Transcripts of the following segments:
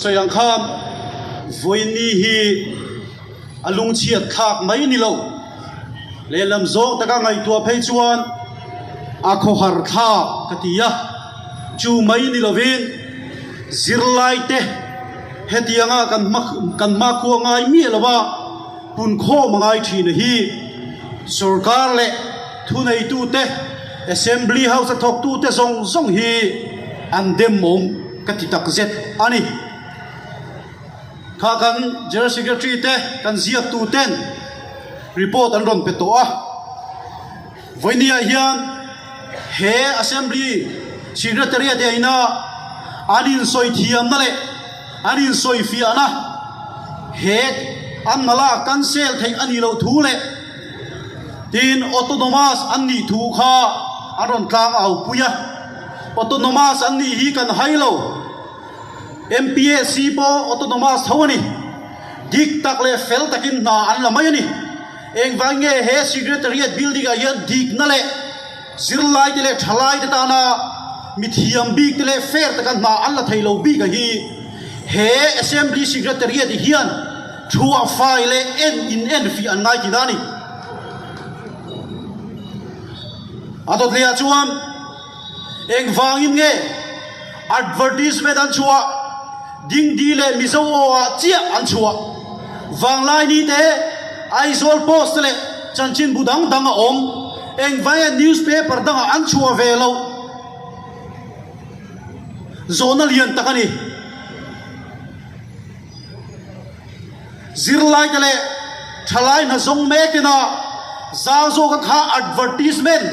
Soyang kham voini hi alung chiat khak mai ni lo le lam zong taka ngai tua phei chuan a kho har kha katia chu mai ni lovin zirlai te hetianga kan ma khu ngai mi lova pun kho mangai thin hi sarkar le thunei tu te assembly house thok tu te zong hi andem mom katitak zet ani kha kan general secretary te kan ziak tu ten report an ron petoa voinia hian he assembly secretary te aina anin soi thiam na le anin soi fi ana he an nala cancel thei ani lo thu le tin autonomous anni thu kha aron tlang au puya autonomous anni hi kan hailo MPAC po autonomous thawani dik tak le fel takin na an lamay ni eng wange he secretariat building a yan dik na le zirlai te le thalai te ta na mithiam bik te le fair takan na an la thailo bi ka hi he assembly secretariat hian thua file en fi an ngai ki dani adot le chuam eng wangin nge advertisement an chua ding di le mizo a chia an chua wang lai ni te aizol post le chanchin budang dang a om eng vai newspaper dang an chua ve lo zona lian takani zirlai le thalai na zong me ke na za zo ka kha advertisement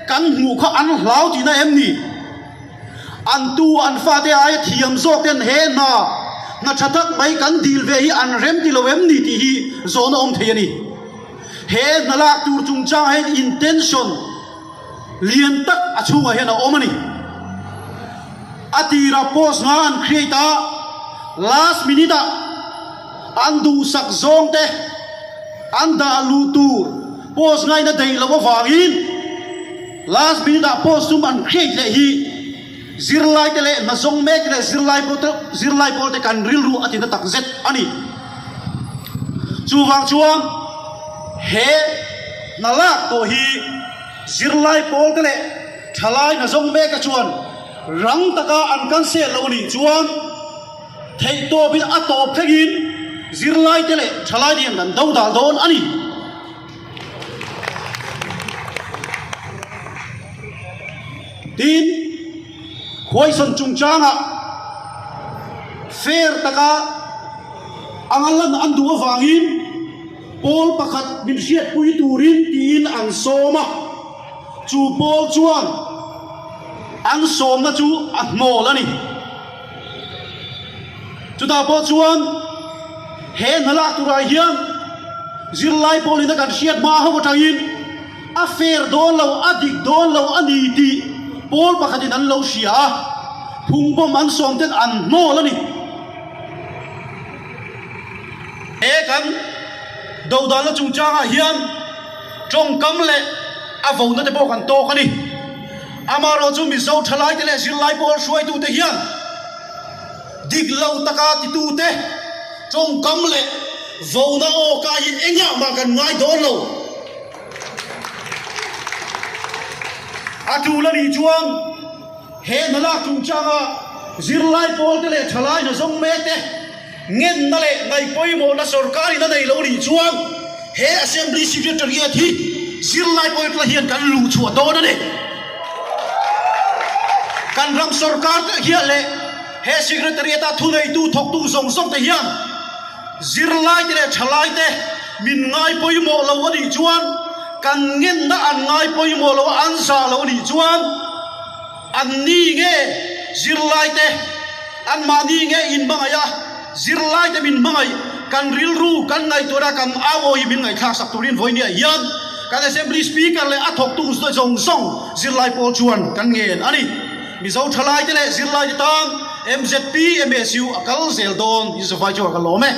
kan mu kha an hlau ti na em ni an tu an fa te ai thiam zo ten he na thatak mai kan dil ve hi an rem ti lo em ni ti hi zona om thei ani he na lak tur chung cha he intention lian tak achunga he na om ani atira post nga an create last minute an du sak zong te an da lu tur post ngai na dei lo wangin last minute post tum an create le hi zirlai te le na zong mek le zirlai pol te kan ril ru atin tak zet ani chu wang chuang he na la to hi zirlai pol te le thalai na zong mek ka chuan rang taka an kan se lo ni chuan thei to bin atop thegin zirlai te le thalai ni nan dau dal don ani tin khoi son chung changa fair taka angalan an duwa wangin pol pakhat min siat pui turin tin ang soma chu pol chuan ang som na chu atmol ani chu ta po chuan he nala tura hiam zirlai polin kan siat ma ho tangin a fair don lo adik don lo ani ti pol pakhatin an lo sia phungbom an som ten an nol ani e kan dodala chungchanga hian trong kam le a vona te bo kan to khani amaro chu mi zo thalai te le zirlai pol suai tu te hian dig lo taka ti tu te trong kam le vona o ka yin enya ma kan ngai don lo atu la ni chuang he na la chung changa zirlai pol te le thalai na zong me te ngen na le ngai poi mo na sarkari na nei lo ni chuang he assembly secretariat hi zirlai pol la hian kan lu chua do na ne kan ram sarkar te hian le he secretariat ta thu nei tu thok tu zong te hian zirlai te le thalai te min ngai poi mo lo ani chuan kan ngen na an ngai poi mo lo an sa lo ni chuan an ni nge zirlai te an ma ni nge in bangaya zirlai te min mangai kan ril ru kan ngai tora kam awo hi min ngai thak sak turin voini yan kan assembly speaker le athok tu zong zirlai pol chuan kan ngen ani mi zo thalai te le zirlai te tang MZP MSU akal zel don is vai chu akal lo me